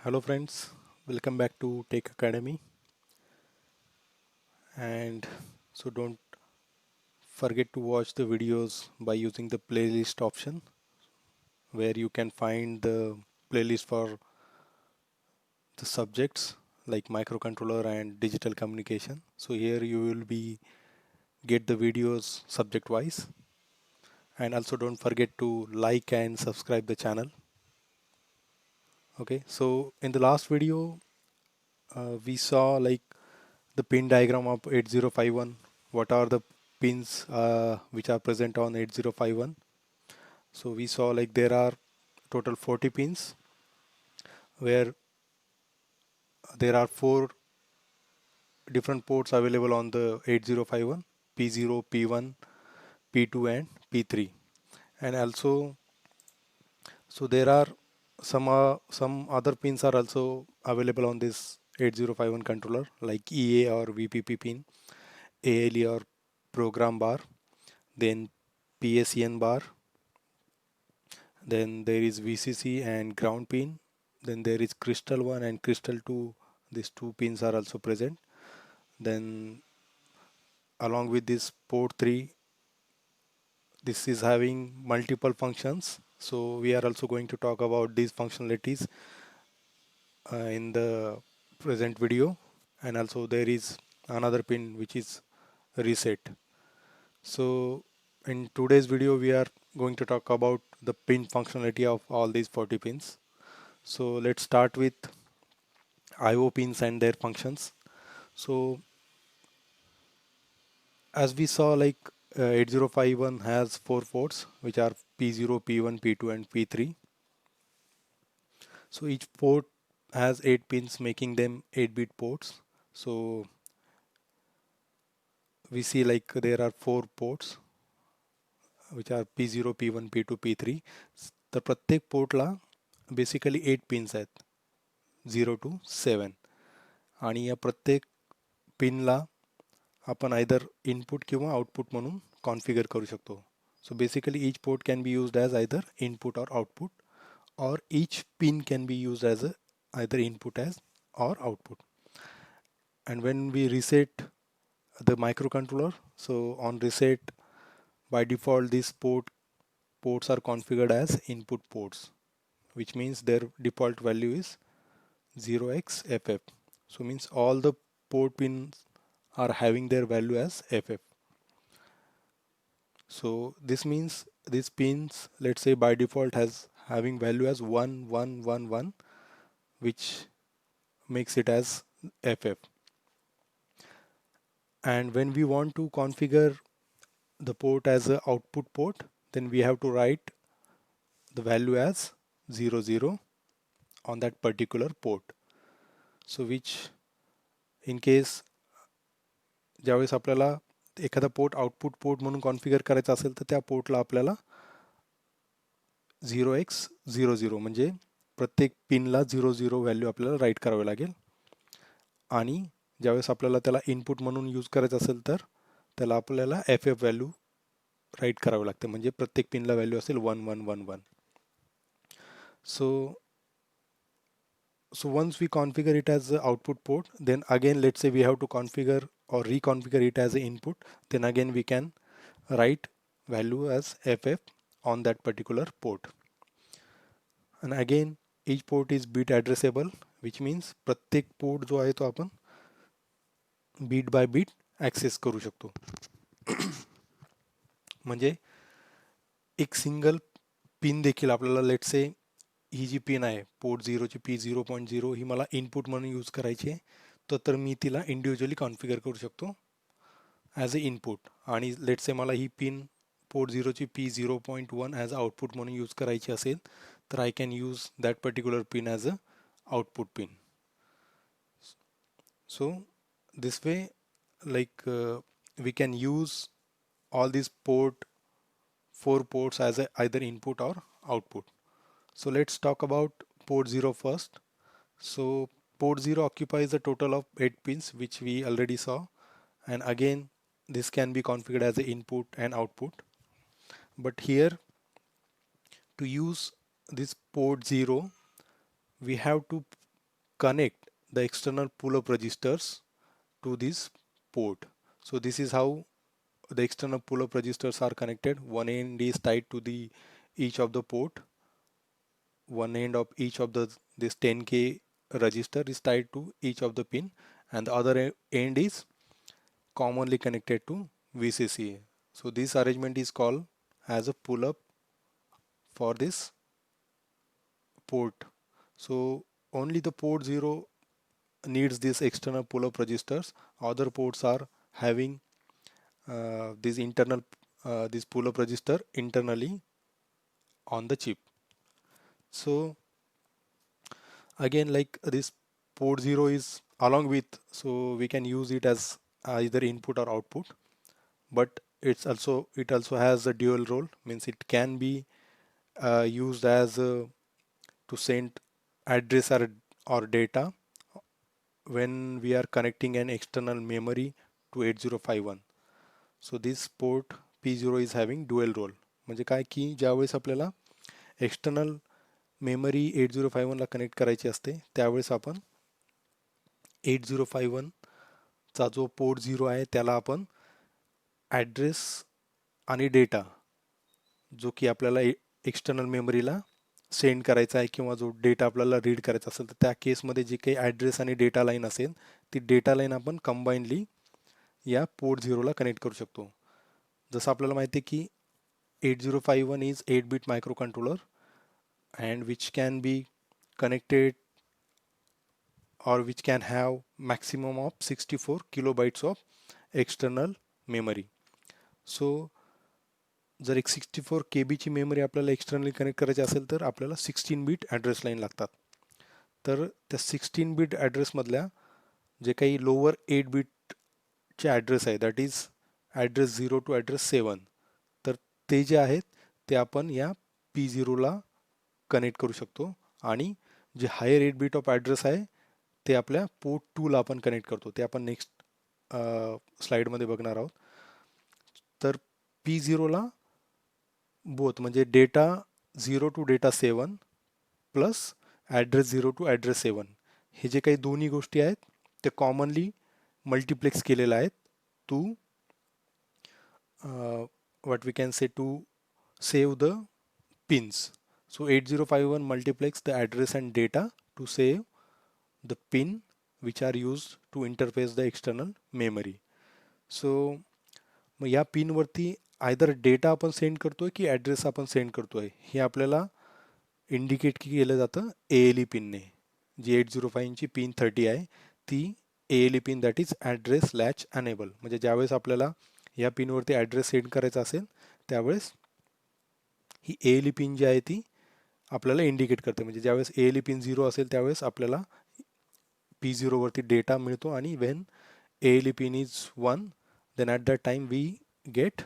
Hello friends, welcome back to Tech Academy. And don't forget to watch the videos by using the playlist option where you can find the playlist for the subjects like microcontroller and digital communication. So here you will be get the videos subject wise, and also don't forget to like and subscribe the channel. Okay, so in the last video we saw like the pin diagram of 8051. What are the pins which are present on 8051? So we saw like there are total 40 pins where there are four different ports available on the 8051: P0, P1, P2 and P3. And also, so there are some other pins are also available on this 8051 controller like EA or VPP pin, ALE or program bar, then PSEN bar, then there is VCC and ground pin, then there is crystal 1 and crystal 2. These two pins are also present. Then along with this port 3, this is having multiple functions. So we are also going to talk about these functionalities in the present video. And also there is another pin which is reset. So in today's video we are going to talk about the pin functionality of all these 40 pins. So let's start with IO pins and their functions. So as we saw, like 8051 has four ports which are P0, P1, P2 and P3. So each port has 8 pins, making them 8-bit ports. So we see like there are four ports which are P0, P1, P2, P3. तर प्रत्येक पोर्टला basically 8 pins आहेत 0 to 7. आणि या प्रत्येक पिनला आपण either input किंवा output म्हणून configure करू शकतो. So basically each port can be used as either input or output, or each pin can be used as either input as or output. And when we reset the microcontroller, so on reset, by default these ports are configured as input ports, which means their default value is 0xFF. So means all the port pins are having their value as FF. So this means these pins, let's say by default has having value as 1 1 1 1, which makes it as FF. And when we want to configure the port as a output port, then we have to write the value as 0 0 on that particular port. So which in case ज्यावेळेस आपल्याला एखादा port output port म्हणून configure करायचा असेल तर त्या पोर्टला आपल्याला 0x00 म्हणजे प्रत्येक पिनला 00 व्हॅल्यू आपल्याला राईट करावे लागेल. आणि ज्यावेळेस आपल्याला त्याला इनपुट म्हणून यूज करायचं असेल तर त्याला आपल्याला एफ एफ व्हॅल्यू राईट करावे लागते, म्हणजे प्रत्येक पिनला व्हॅल्यू असेल 1111. सो once we configure it as the output port, then again let's say we have to configure or reconfigure it as an input, then again we can write value as FF on that particular port. And again each port is bit addressable, which means प्रत्येक port जो आहे तो आपण beat by beat access करू शकतो. म्हणजे एक single pin देखील आपल्याला लेट से ही जी पिन आहे पोर्ट 0ची P0.0 ही मला इनपुट म्हणून यूज करायची आहे, तर मी तिला इंडिव्हिज्युअली कॉन्फिगर करू शकतो ॲज अ इनपुट. आणि लेट से मला ही पिन पोर्ट 0ची P0.1 ॲज अ आउटपुट म्हणून यूज करायची असेल तर I can use that particular pin as a output pin. So this way like we can use all these four ports as either input or output. So let's talk about port 0 first. So port 0 occupies a total of 8 pins, which we already saw, and again this can be configured as an input and output. But here to use this port 0 we have to connect the external pull-up registers to this port. So this is how the external pull-up registers are connected. One end is tied to the each of the port. One end of each of the this 10K register is tied to each of the pin, and the other end is commonly connected to VCC. So this arrangement is called as a pull-up for this port. So only the port 0 needs this external pull-up registers. Other ports are having this internal this pull-up register internally on the chip. So again, like this port 0 is along with, so we can use it as either input or output, but it also has a dual role, means it can be used as to send address or data when we are connecting an external memory to 8051. So this port P0 is having dual role. म्हणजे काय की ज्यावेळेस आपल्याला external memory 8051 ला connect करायची असते त्यावेळेस आपण 8051 चा जो पोर्ट 0 आहे त्याला आपण ॲड्रेस आणि डेटा जो की आपल्याला एक्सटर्नल मेमरीला सेंड करायचा आहे किंवा जो डेटा आपल्याला रीड करायचा असेल तर त्या केसमध्ये जी काही ॲड्रेस आणि डेटा लाईन असेल ती डेटा लाईन आपण कंबाईनली या पोर्ट 0ला कनेक्ट करू शकतो. जसं आपल्याला माहिती आहे की 8051 is 8-bit microcontroller and which can be connected or which can have maximum of 64 kilobytes of external memory. So जर एक 64 KB ची मेमरी आपल्याला एक्सटर्नली कनेक्ट करायची असेल तर आपल्याला 16 बिट ॲड्रेस लाईन लागतात. तर त्या 16 बिट ॲड्रेसमधल्या जे काही लोअर 8 बिटचे ॲड्रेस आहे that is address 0 to address 7, तर ते जे आहेत ते आपण या P0ला कनेक्ट करू शकतो आणि जे हायर 8 बिट ऑफ ॲड्रेस आहे ते आपल्या पोर्ट 2ला आपण कनेक्ट करतो. ते आपण नेक्स्ट स्लाईडमध्ये बघणार आहोत. तर P0ला बोथ म्हणजे data 0 to data 7 plus address 0 to address 7 हे जे काही दोन्ही गोष्टी आहेत ते कॉमनली मल्टिप्लेक्स केलेलं आहेत to what we can say to save the pins. So 8051 multiplex the address and data to save the pin which are used to interface the external memory. So मग या पिनवरती आयदर डेटा आपण send करतोय की address आपण send करतोय हे आपल्याला indicate केलं जातं ALE पिनने. जी 8051ची pin 30 आहे ती ALE pin that is address latch enable. म्हणजे ज्यावेळेस आपल्याला या पिनवरती ॲड्रेस सेंड करायचा असेल त्यावेळेस ही ALE पिन जी आहे ती आपल्याला इंडिकेट करते. म्हणजे ज्यावेळेस ALE पिन 0 असेल त्यावेळेस आपल्याला P0 वरती डेटा मिळतो आणि when ALE pin is 1 then at that time we get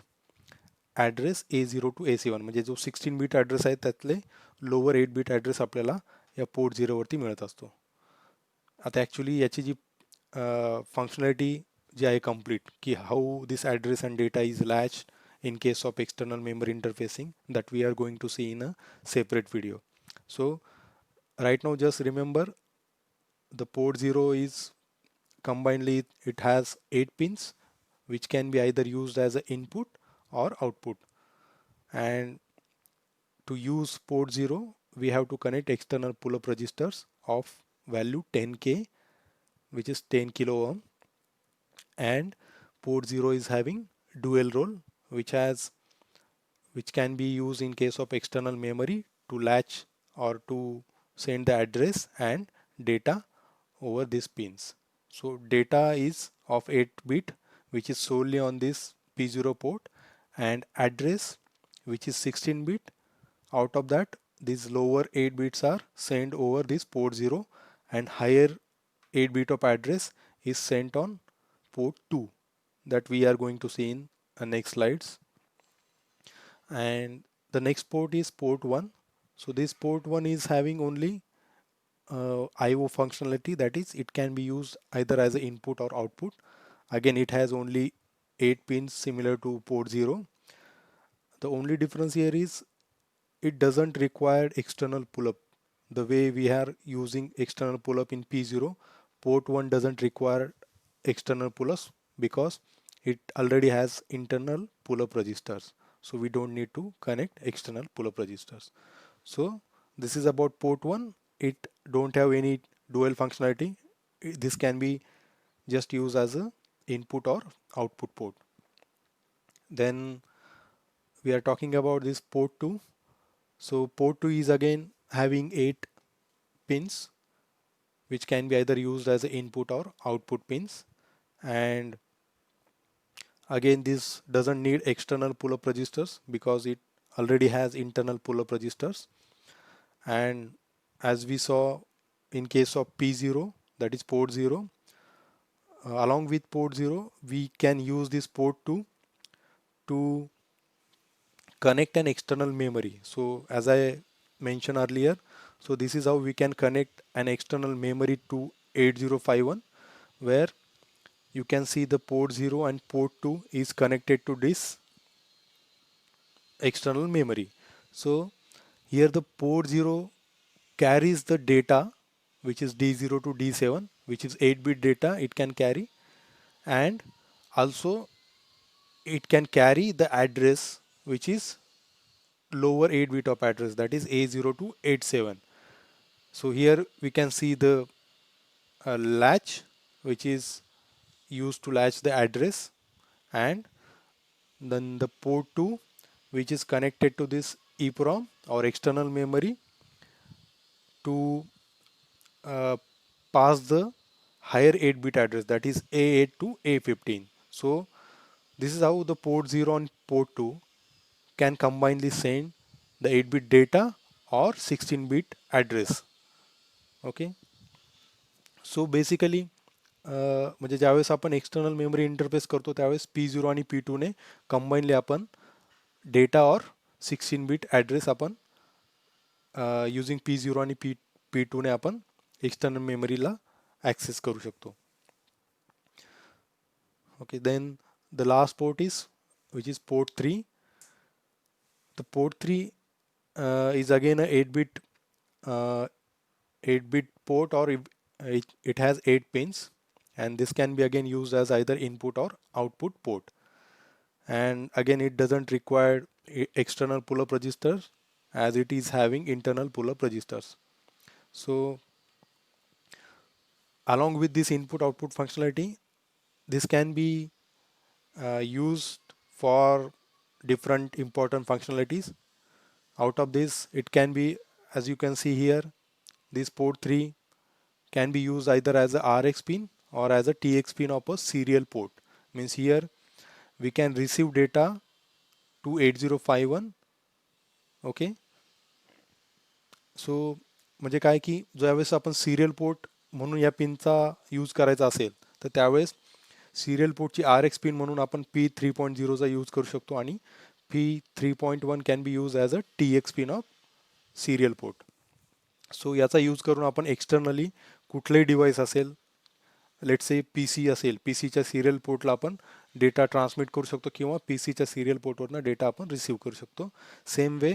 address A0 to A7 म्हणजे जो 16 बिट ॲड्रेस आहे त्यातले लोअर 8 बिट ॲड्रेस आपल्याला या पोर्ट 0 वरती मिळत असतो. आता ॲक्च्युली याची जी फंक्शनॅलिटी जी आहे कंप्लीट की how this address and data is latched in case of external memory interfacing that we are going to see in a separate video. So right now just remember the port 0 is combinedly it has 8 pins which can be either used as an input or output, and to use port 0 we have to connect external pull-up registers of value 10K which is 10 kilo ohm, and port 0 is having dual role which can be used in case of external memory to latch or to send the address and data over these pins. So data is of 8 bit which is solely on this P0 port, and address which is 16 bit. Out of that these lower 8 bits are sent over this port 0 and higher 8 bit of address is sent on port 2 that we are going to see in next slides. And the next port is port 1. So this port 1 is having only IO functionality, that is it can be used either as an input or output. Again it has only 8 pins similar to port 0. The only difference here is it doesn't require external pull-up. the way we are using external pull-up in P0, port 1 doesn't require external pull-ups because it already has internal pull-up registers. So we don't need to connect external pull-up registers. So this is about port 1. It don't have any dual functionality. This can be just used as a input or output port. Then we are talking about this port 2. So port 2 is again having 8 pins, which can be either used as input or output pins. And again, this doesn't need external pull-up registers because it already has internal pull-up registers. And as we saw in case of P0, that is port 0, along with port 0, we can use this port 2 to connect an external memory. So as I mentioned earlier, so this is how we can connect an external memory to 8051, where you can see the port 0 and port 2 is connected to this external memory. So here the port 0 carries the data, which is D0 to D7, which is 8-bit data it can carry, and also it can carry the address, which is lower 8 bit of address, that is A0 to 87. So here we can see the latch, which is used to latch the address, and then the port 2, which is connected to this EEPROM or external memory to uh, pass the higher 8 bit address, that is A8 to A15. So this is how the port 0 and port 2 can combinely send the 8 bit data or 16 bit address. Okay, so basically म्हणजे ज्यावेळेस आपण external memory interface करतो त्यावेळेस P0 आणि P2 ने combinedly आपण data और 16 bit address आपण युजिंग P0 आणि P2 ने आपण एक्सटर्नल मेमरीला ॲक्सेस करू शकतो. Okay, then the last port is, which is port 3. The port 3 is again a 8-bit 8-bit port, or it has 8 pins, and this can be again used as either input or output port. And again, it doesn't require external pull-up registers as it is having internal pull-up registers. So along with this input output functionality, this can be used for different important functionalities. Out of this, it can be, as you can see here, this port 3 can be used either as a RX pin or as a TX pin of a serial port. Means here we can receive data to 8051. Okay, सो म्हणजे काय की ज्यावेळेस आपण serial port म्हणून या पिनचा use करायचा असेल तर त्यावेळेस सिरियल पोर्टची RX पिन म्हणून आपण P3.0चा यूज करू शकतो आणि P3.1 can be use as a TX pin of serial port. So याचा यूज करून आपण एक्सटर्नली कुठलंही डिव्हाइस असेल, लेट्स से PC असेल, PCच्या सिरियल पोर्टला आपण डेटा ट्रान्समिट करू शकतो किंवा PCच्या सिरियल पोर्टवरनं डेटा आपण रिसीव्ह करू शकतो. Same way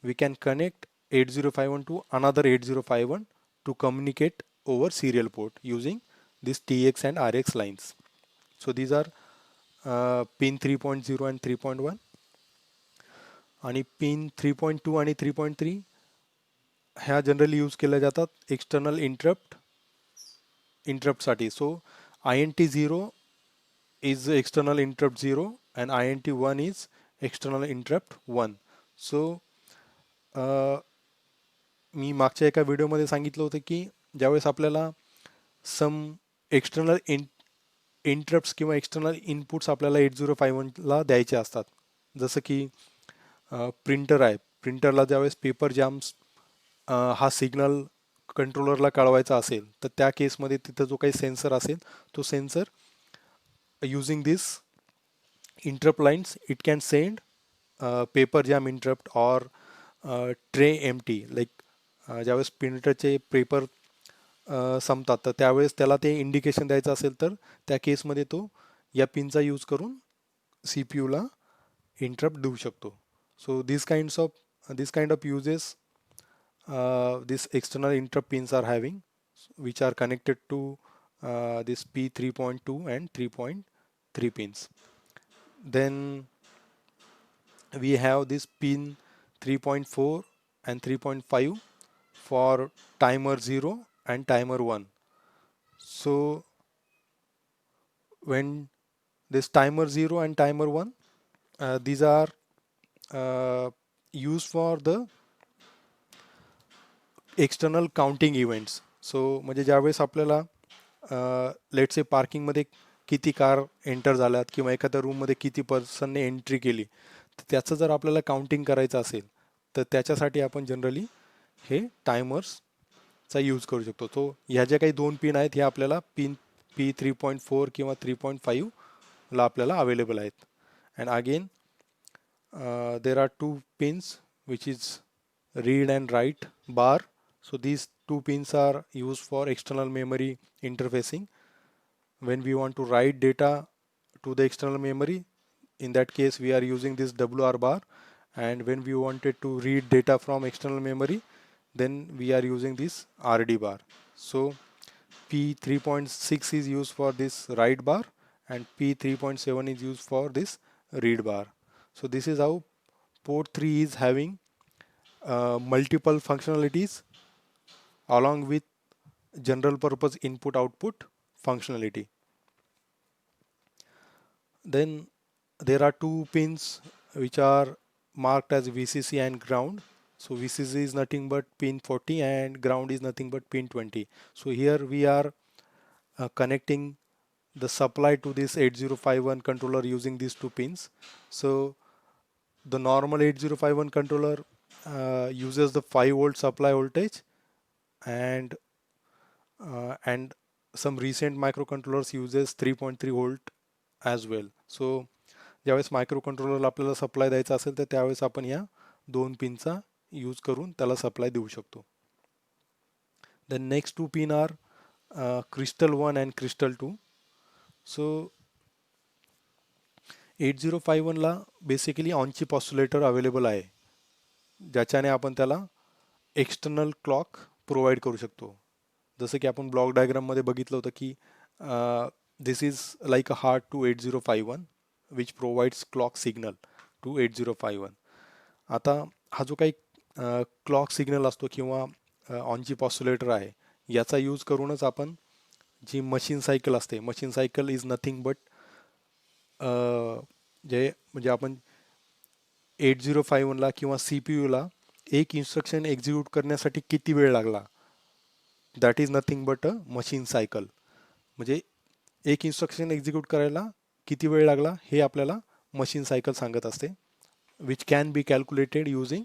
we can connect 8051 to another 8051 to communicate over serial port using this TX and RX lines. So these are pin 3.0 and 3.1. आणि pin 3.2 आणि 3.3 ह्या जनरली यूज केल्या जातात एक्सटर्नल इंटरप्टसाठी. So INT0 is external interrupt 0 and INT1 is external interrupt 1. So मी मागच्या एका व्हिडिओमध्ये सांगितलं होतं की ज्यावेळेस आपल्याला सम एक्सटर्नल इंटरप्ट्स किंवा एक्सटर्नल इनपुट्स आपल्याला 8051ला द्यायचे असतात, जसं की प्रिंटर आहे, प्रिंटरला ज्यावेळेस पेपर जॅम्स हा सिग्नल कंट्रोलरला कळवायचा असेल तर त्या केसमध्ये तिथं जो काही सेन्सर असेल तो sensor using this interrupt lines it can send paper jam interrupt or tray empty, like ज्यावेळेस प्रिंटरचे पेपर संपतात तर त्यावेळेस त्याला ते इंडिकेशन द्यायचं असेल तर त्या केसमध्ये तो या पिनचा यूज करून CPUला इंटरप्ट देऊ शकतो. So this kind of uses this external interrupt pins are having, which are connected to this P3.2 and 3.3 pins. Then we have this pin 3.4 and 3.5 for timer 0 and timer 1. So when this timer 0 and timer 1, these are uh, used for the external counting events. So म्हणजे ज्यावेळेस आपल्याला late से पार्किंगमध्ये किती car enter झाल्यात किंवा एखाद्या रूममध्ये किती पर्सनने एंट्री केली, तर त्याचं जर आपल्याला काउंटिंग करायचं असेल तर त्याच्यासाठी आपण जनरली हे टायमर्सचा यूज करू शकतो. तो ह्या ज्या काही दोन पिन आहेत ह्या आपल्याला पिन P3.4 किंवा 3.5ला आपल्याला अवेलेबल आहेत. And again there are two pins which is read and write bar. So these two pins are used for external memory interfacing. When we want to write data to the external memory, in that case we are using this WR bar, and when we wanted to read data from external memory, then we are using this RD bar. So P3.6 is used for this write bar and P3.7 is used for this read bar. So this is how port 3 is having multiple functionalities along with general purpose input output functionality. Then there are two pins which are marked as VCC and ground. So VCC is nothing but pin 40 and ground is nothing but pin 20. So here we are connecting the supply to this 8051 controller using these two pins. So the normal 8051 controller uses the 5 volt supply voltage, and some recent microcontrollers uses 3.3 volt as well. So ज्यावेळेस मायक्रोकंट्रोलरला आपल्याला supply द्यायचा असेल तर त्यावेळेस आपण या दोन पिनचा use करून त्याला सप्लाय देऊ शकतो. The next two pin are crystal 1 and crystal 2. So 8051ला basically on chip oscillator available आहे ज्याच्याने आपण त्याला एक्सटर्नल क्लॉक प्रोव्हाइड करू शकतो. जसं की आपण ब्लॉक डायग्राममध्ये बघितलं होतं की this is like a heart to 8051 which provides clock signal to 8051. आता हा जो काही क्लॉक सिग्नल असतो किंवा ऑन चिप ऑसिलेटर आहे याचा यूज करूनच आपण जी मशीन सायकल असते, machine cycle is nothing but जे म्हणजे आपण 8051ला किंवा CPU ला एक इन्स्ट्रक्शन एक्झिक्यूट करण्यासाठी किती वेळ लागला, that is nothing but a machine cycle. म्हणजे एक इन्स्ट्रक्शन एक्झिक्यूट करायला किती वेळ लागला हे आपल्याला मशीन सायकल सांगत असते, which can be calculated using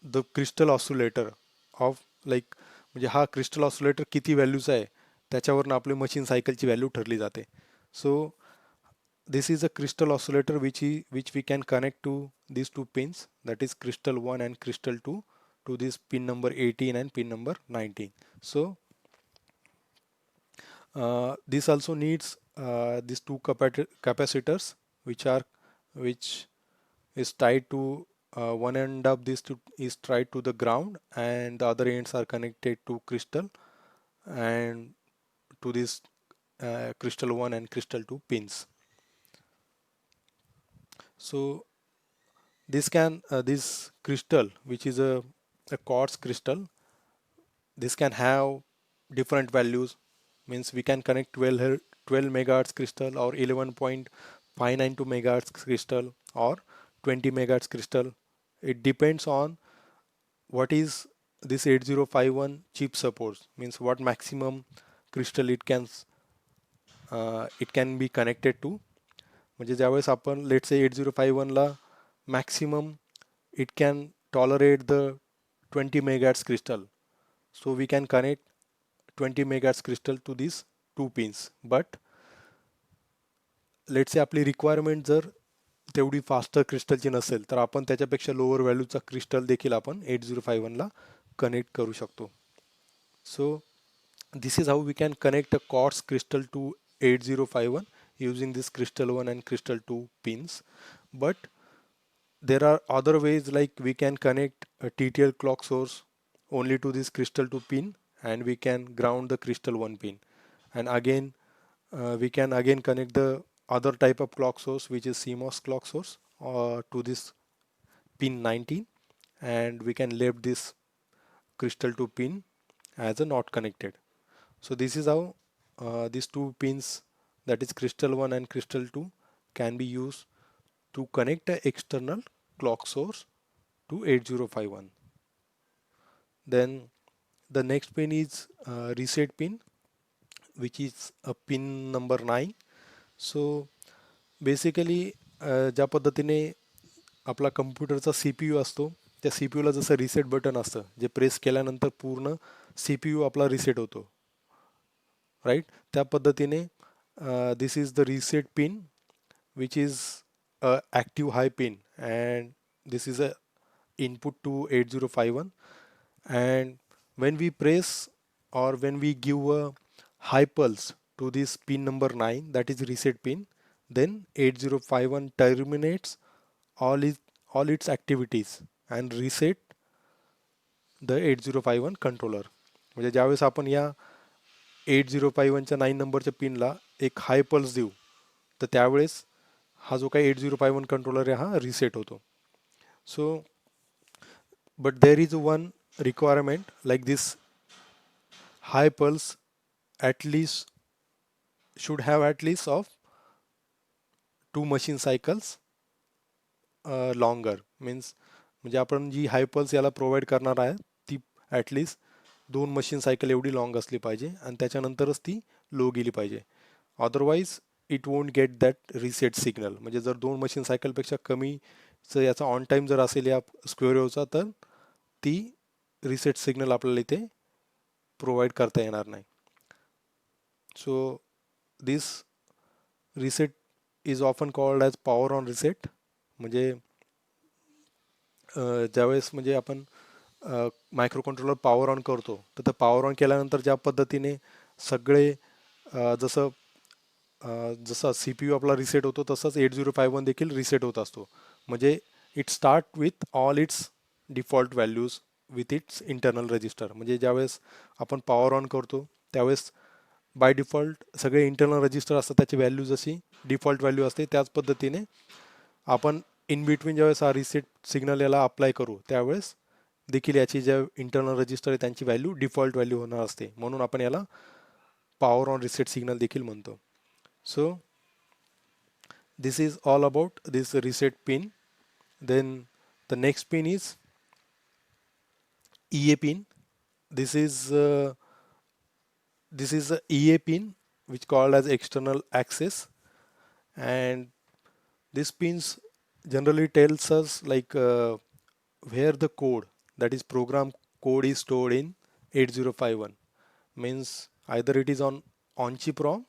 the crystal oscillator of like, म्हणजे हा क्रिस्टल ऑसिलेटर किती व्हॅल्यूचा आहे त्याच्यावरनं आपली मशीन सायकलची व्हॅल्यू ठरली जाते. सो this is a crystal oscillator which we can connect to these two pins, that is crystal 1 and crystal 2, to this pin number 18 and pin number 19. So this also needs these two capacitors which is tied to one end of this is tied to the ground and the other ends are connected to crystal and to this crystal 1 and crystal 2 pins. So this crystal, which is a quartz crystal, this can have different values. Means we can connect 12 megahertz crystal or 11.592 megahertz crystal or 20 megahertz crystal. It depends on what is this 8051 chip supports. Means what maximum crystal it can be connected to. म्हणजे ज्यावेळेस आपण let say 8051ला maximum it can tolerate the 20 megahertz crystal. So we can connect 20 megahertz crystal to these two pins. But let say आपली requirement जर तेवढी faster क्रिस्टलची नसेल तर आपण त्याच्यापेक्षा लोअर व्हॅल्यूचा क्रिस्टल देखील आपण 8051ला कनेक्ट करू शकतो. सो this is how we can connect a quartz crystal to 8051 using this crystal 1 and crystal 2 pins. But there are other ways, like we can connect a TTL clock source only to this crystal 2 pin, and we can ground the crystal 1 pin. And again, we can again connect the other type of clock source, which is CMOS clock source, to this pin 19, and we can left this crystal 2 pin as a not connected. So this is how these two pins, that is crystal 1 and crystal 2, can be used to connect the external clock source to 8051. Then the next pin is reset pin, which is a pin number 9. So basically ज्या पद्धतीने आपला कम्प्युटरचा C P U असतो, त्या C P यूला जसं reset button असतं, जे press केल्यानंतर पूर्ण C P U आपला रिसेट होतो, राईट. त्या पद्धतीने this is the reset pin, which is a active high pin, and this is a input to 8051. And when we press or when we give a high pulse to this pin number 9, that is reset pin, then 8051 terminates all its activities and reset the 8051 controller. म्हणजे ज्यावेळेस आपण या 8051च्या 9 नंबरच्या पिनला एक हाय pulse देऊ, तर त्यावेळेस हा जो काही 8051 कंट्रोलर आहे हा रिसेट होतो. So but there is one requirement, like this hi pulse at least should have at least of 2 machine cycles longer. Means म्हणजे आपण जी हाय पल्स याला प्रोव्हाइड करणार आहे ती ॲटलिस्ट 2 मशीन सायकल एवढी लॉंग असली पाहिजे, आणि त्याच्यानंतरच ती लो गेली पाहिजे. Otherwise it won't get that reset signal. म्हणजे जर 2 मशीन सायकलपेक्षा कमीचं याचा ऑन टाईम जर असेल या स्क्वेअर वेव्हचा, तर ती रिसेट सिग्नल आपल्याला इथे प्रोव्हाइड करता येणार नाही. So this reset is often called as power on reset. म्हणजे ज्यावेळेस म्हणजे आपण मायक्रो कंट्रोलर पॉवर ऑन करतो, तर ते पॉवर ऑन केल्यानंतर ज्या पद्धतीने सगळे जसं जसा सी पी यू आपला रिसेट होतो, तसंच 8051 देखील रिसेट होत असतो. म्हणजे it start with all it's default values with its internal register. म्हणजे ज्यावेळेस आपण पॉवर ऑन करतो त्यावेळेस बाय डिफॉल्ट सगळे इंटरनल रजिस्टर असतात, त्याची व्हॅल्यू जशी डिफॉल्ट व्हॅल्यू असते त्याच पद्धतीने आपण इन बिटवीन ज्यावेळेस हा रिसेट सिग्नल याला अप्लाय करू, त्यावेळेस देखील याची ज्या इंटरनल रजिस्टर आहे त्यांची व्हॅल्यू डिफॉल्ट व्हॅल्यू होणार असते. म्हणून आपण याला पॉवर ऑन रिसेट सिग्नल देखील म्हणतो. सो this is all about this reset pin. Then the next pin is EA pin. This is a EA pin which called as external access, and this pins generally tells us like where the code, that is program code, is stored in 8051. Means either it is on chip ROM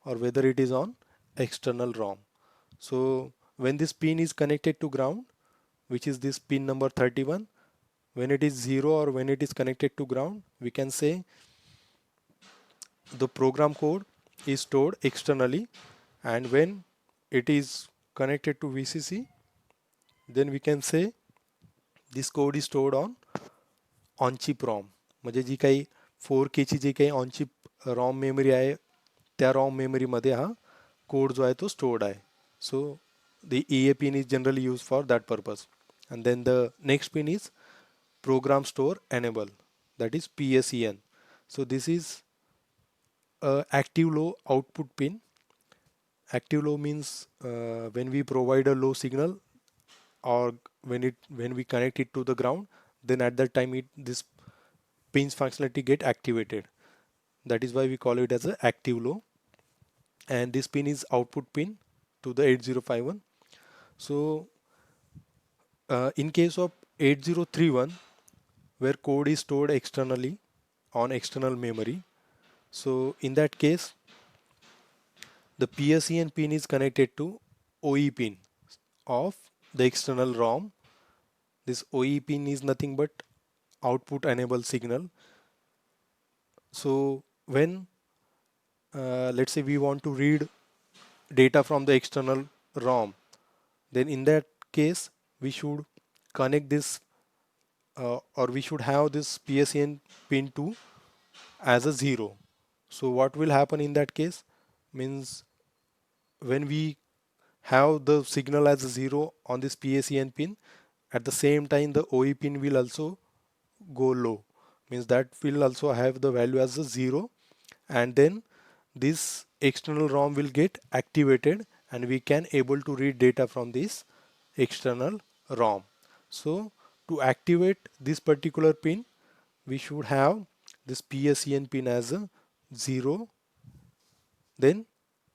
or whether it is on external ROM. So when this pin is connected to ground, which is this pin number 31, when it is 0 or when it is connected to ground, we can say the program code is stored externally, and when it is connected to VCC, then we can say this code is stored on chip ROM. म्हणजे जी काही 4K ची जी काही on chip ROM memory आहे, त्या ROM मेमरीमध्ये हा code जो आहे तो स्टोर्ड आहे. So the EA pin is generally used for that purpose. And then the next pin is program store enable, that is PSEN. So this is a active low output pin. Active low means when we provide a low signal, or when we connect it to the ground, then at that time this pin's functionality get activated. That is why we call it as a active low. And this pin is output pin to the 8051. So in case of 8031, where code is stored externally on external memory, so in that case the PSEN pin is connected to OE pin of the external ROM. This OE pin is nothing but output enable signal. So when let's say we want to read data from the external ROM, then in that case we should connect this or we should have this PSEN pin 2 as a 0. So what will happen in that case means when we have the signal as a 0 on this PSEN pin, at the same time the OE pin will also go low, means that will also have the value as a 0, and then this external ROM will get activated and we can able to read data from this external ROM. So to activate this particular pin, we should have this PSEN pin as a 0, then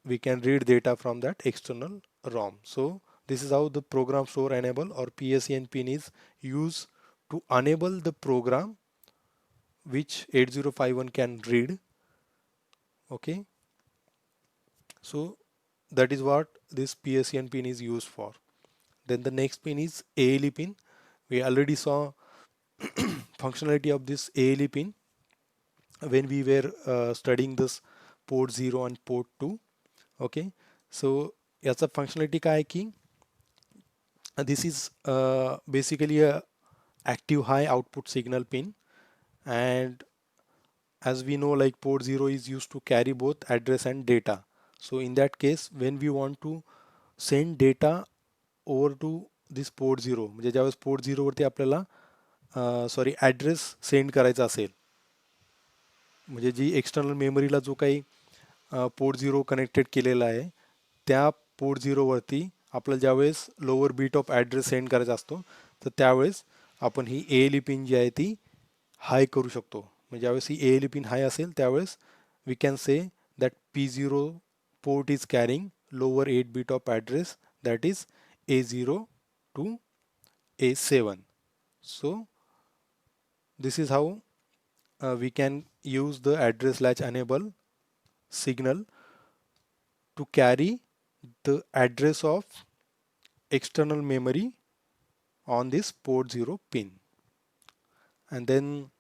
we can read data from that external ROM. So this is how the program store enable or PSEN pin is used to enable the program which 8051 can read. Okay, so that is what this PSEN pin is used for. Then the next pin is ALE pin. We already saw functionality of this ALE pin when we were studying this port 0 and port 2. Okay, so याचा functionality काय आहे की this is basically a active high output signal pin, and as we know, like port 0 is used to carry both address and data. So in that case, when we want to send data over to this port 0, म्हणजे ज्यावेळेस port 0 वरती आपल्याला sorry address send करायचा असेल, म्हणजे जी external मेमरीला जो काही port 0 connected केलेला आहे त्या पोर्ट 0 वरती आपल्याला ज्यावेळेस lower bit of address send करायचा असतो, तर त्यावेळेस आपण ही ALE पिन जी आहे ती हाय करू शकतो. म्हणजे ज्यावेळेस ही ALE पिन हाय असेल त्यावेळेस we can say that P0 port is carrying lower 8 bit of address, that is A0 to A7. So this is how we can use the address latch enable signal to carry the address of external memory on this port 0 pin. And then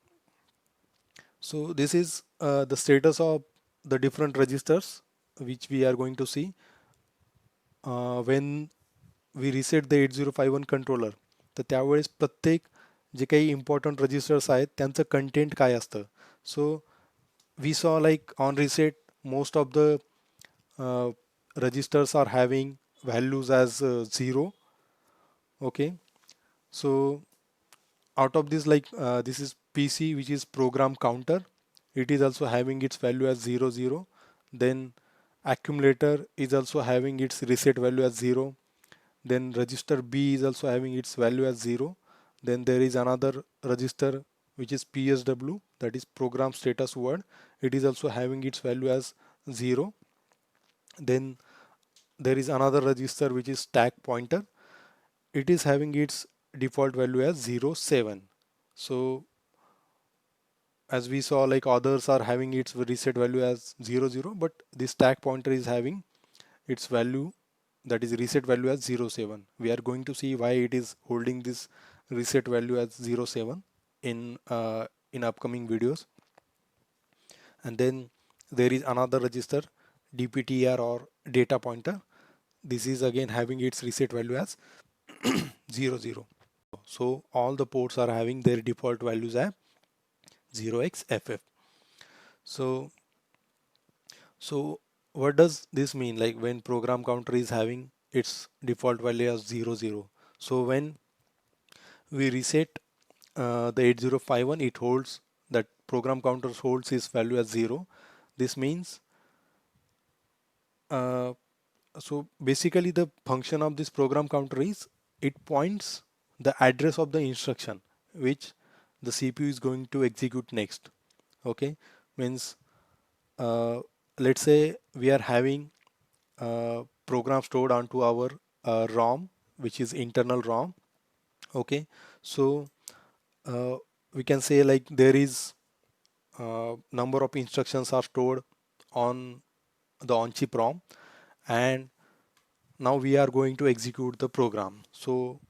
so this is the status of the different registers which we are going to see when we reset the 8051 controller. तर त्यावेळेस प्रत्येक जे काही important registers आहेत त्यांचं content काय असतं. So we saw like on reset most of the registers are having values as 0. Okay, so out of this, like this is PC, which is program counter, it is also having its value as 0 0. Then accumulator is also having its reset value as 0. Then register B is also having its value as 0. Then there is another register which is PSW, that is program status word, it is also having its value as 0. Then there is another register which is stack pointer, it is having its default value as 0 7. So as we saw, like others are having its reset value as 0 0, but this stack pointer is having its value, that is reset value, as 0 7. We are going to see why it is holding this reset value as 0 7 in upcoming videos. And then there is another register DPTR or data pointer, this is again having its reset value as 0 0. So all the ports are having their default values as 0xFF. So what does this mean, like when program counter is having its default value as 0 0? So when we reset the 8051, it holds that program counter holds its value as 0. This means so basically the function of this program counter is it points the address of the instruction which the CPU is going to execute next. Okay, means let's say we are having a program stored onto our ROM, which is internal ROM. Okay, so we can say like there is number of instructions are stored on the on-chip ROM, and now we are going to execute the program. So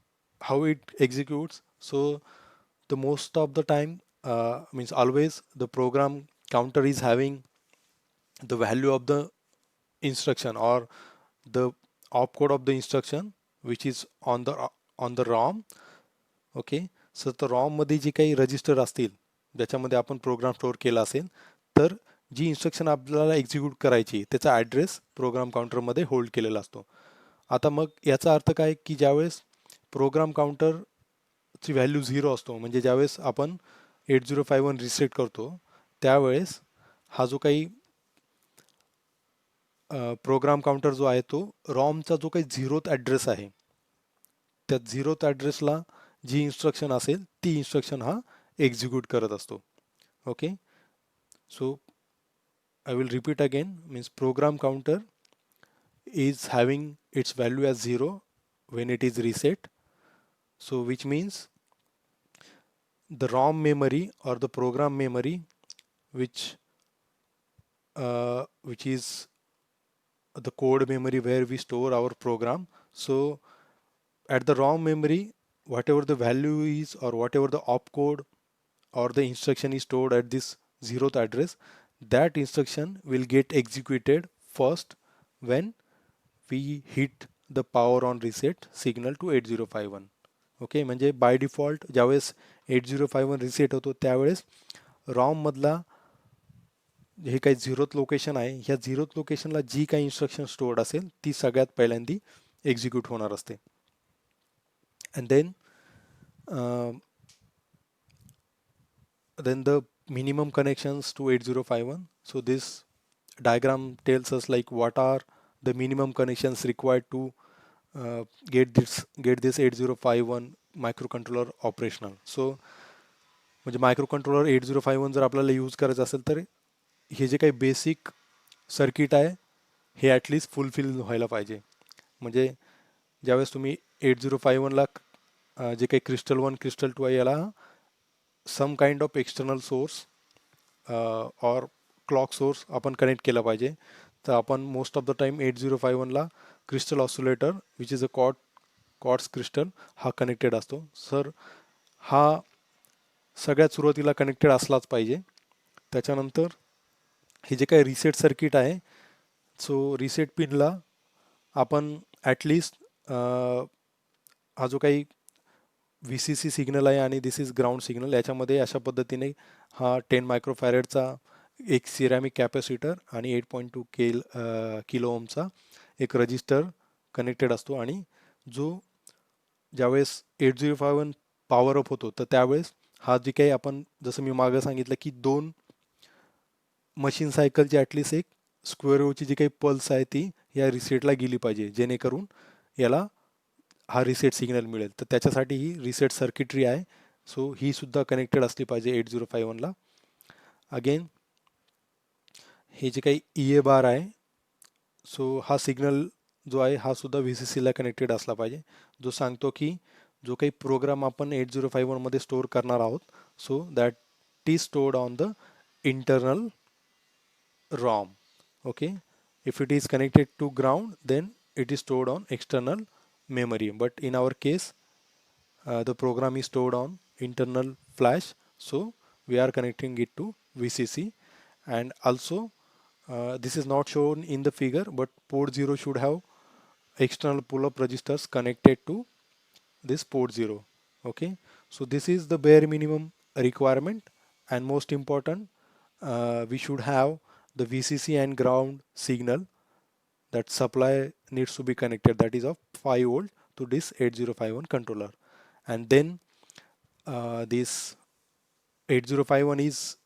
how it executes? So the most of the time means always the program counter is having the value of the instruction or the opcode of the instruction which is on the on the ROM. Okay, so तर रॉममध्ये जी काही register असतील ज्याच्यामध्ये आपण programme store केला असेल, तर जी instruction आपल्याला एक्झिक्यूट करायची त्याचा ॲड्रेस प्रोग्राम काउंटरमध्ये होल्ड केलेला असतो. आता मग याचा अर्थ काय की ज्यावेळेस प्रोग्राम काउंटरची व्हॅल्यू 0 असतो, म्हणजे ज्यावेळेस आपण 8051 रिसेट करतो त्यावेळेस हा जो काही प्रोग्राम काउंटर जो आहे तो रॉमचा जो काही झिरोथ ॲड्रेस आहे त्या झिरोथ ॲड्रेसला जी इन्स्ट्रक्शन असेल ती इन्स्ट्रक्शन हा एक्झिक्यूट करत असतो. Okay, so I will repeat again, means program counter is having its value as 0 when it is reset. So which means the ROM memory or the program memory which is the code memory where we store our program. So at the ROM memory, whatever the value is or whatever the opcode or the instruction is stored at this zeroth address, that instruction will get executed first when we hit the power on reset signal to 8051. Okay, म्हणजे by default ज्यावेळेस 8051 reset होतो त्यावेळेस ROM मधला हे काही zeroth location आहे, ह्या zeroth लोकेशनला जी काही इन्स्ट्रक्शन स्टोअर्ड असेल ती सगळ्यात पहिल्यांदी एक्झिक्यूट होणार असते. And then the minimum connections to 8051. So this diagram tells us like what are the minimum connections required to get this 8051 microcontroller operational. So म्हणजे मायक्रोकंट्रोलर 8051 जर आपल्याला यूज करायचं असेल तर हे जे काही बेसिक सर्किट आहे हे ॲटलिस्ट फुलफिल व्हायला पाहिजे. म्हणजे ज्यावेळेस तुम्ही 8051ला जे काही क्रिस्टल 1 क्रिस्टल 2 आहे याला some kind of external source और क्लॉक सोर्स आपण कनेक्ट केला पाहिजे. तर आपण मोस्ट ऑफ द टाइम 8051ला crystal oscillator which is a quartz crystal हा कनेक्टेड असतो. सर हा सगळ्यात सुरुवातीला कनेक्टेड असलाच पाहिजे. त्याच्यानंतर हे जे काही रिसेट सर्किट आहे, सो रिसेट पिनला आपण ॲटलिस्ट हा जो काही व्ही सी सी सिग्नल आहे आणि दिस इज ग्राउंड सिग्नल, याच्यामध्ये अशा पद्धतीने हा 10 मायक्रोफॅरेडचा एक सिरॅमिक कॅपॅसिटर आणि 8.2 किलो ओमचा एक रजिस्टर कनेक्टेड असतो. आणि जो ज्यावेळेस 8051 पॉवर अप होतो तर त्यावेळेस हा जी काही आपण जसं मी मागं सांगितलं की 2 मशीन सायकलची ॲटलिस्ट एक स्क्वेअर वेव्हची जी काही पल्स आहे ती या रिसेटला गेली पाहिजे, जेणेकरून याला हा रिसेट सिग्नल मिळेल. तर त्याच्यासाठी ही रिसेट सर्किटरी आहे. सो ही सुद्धा कनेक्टेड असली पाहिजे 8051ला. अगेन हे जे काही ई ए बार आहे, सो हा सिग्नल जो आहे हा सुद्धा व्ही सी सीला कनेक्टेड असला पाहिजे, जो सांगतो की जो काही प्रोग्राम आपण 8051मध्ये स्टोअर करणार आहोत so that is stored on the internal ROM. Okay, if it is connected to ground then it is stored on external memory, but in our case the program is stored on internal flash, so we are connecting it to VCC. And also this is not shown in the figure, but port 0 should have external pull-up registers connected to this port 0. Okay, so this is the bare minimum requirement, and most important we should have the VCC and ground signal, that supply needs to be connected, that is of 5 volt to this 8051 controller. And then this 8051 is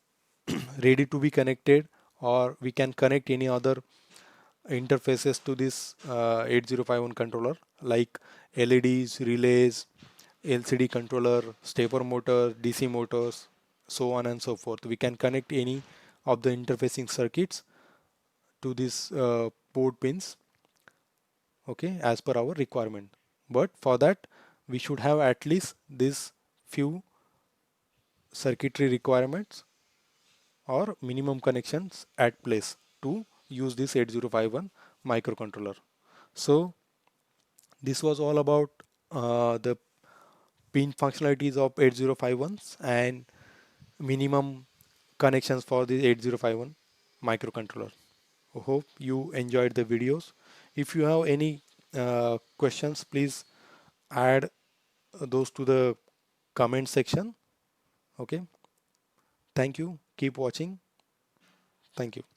ready to be connected, or we can connect any other interfaces to this 8051 controller like LEDs, relays, LCD controller, stepper motor, DC motors, so on and so forth. We can connect any of the interfacing circuits to these port pins, okay, as per our requirement. But for that we should have at least these few circuitry requirements or minimum connections at place to use this 8051 microcontroller. So this was all about the pin functionalities of 8051s and minimum connections for the 8051 microcontroller. Hope you enjoyed the videos. If you have any questions, please add those to the comment section. Okay, thank you, keep watching. Thank you.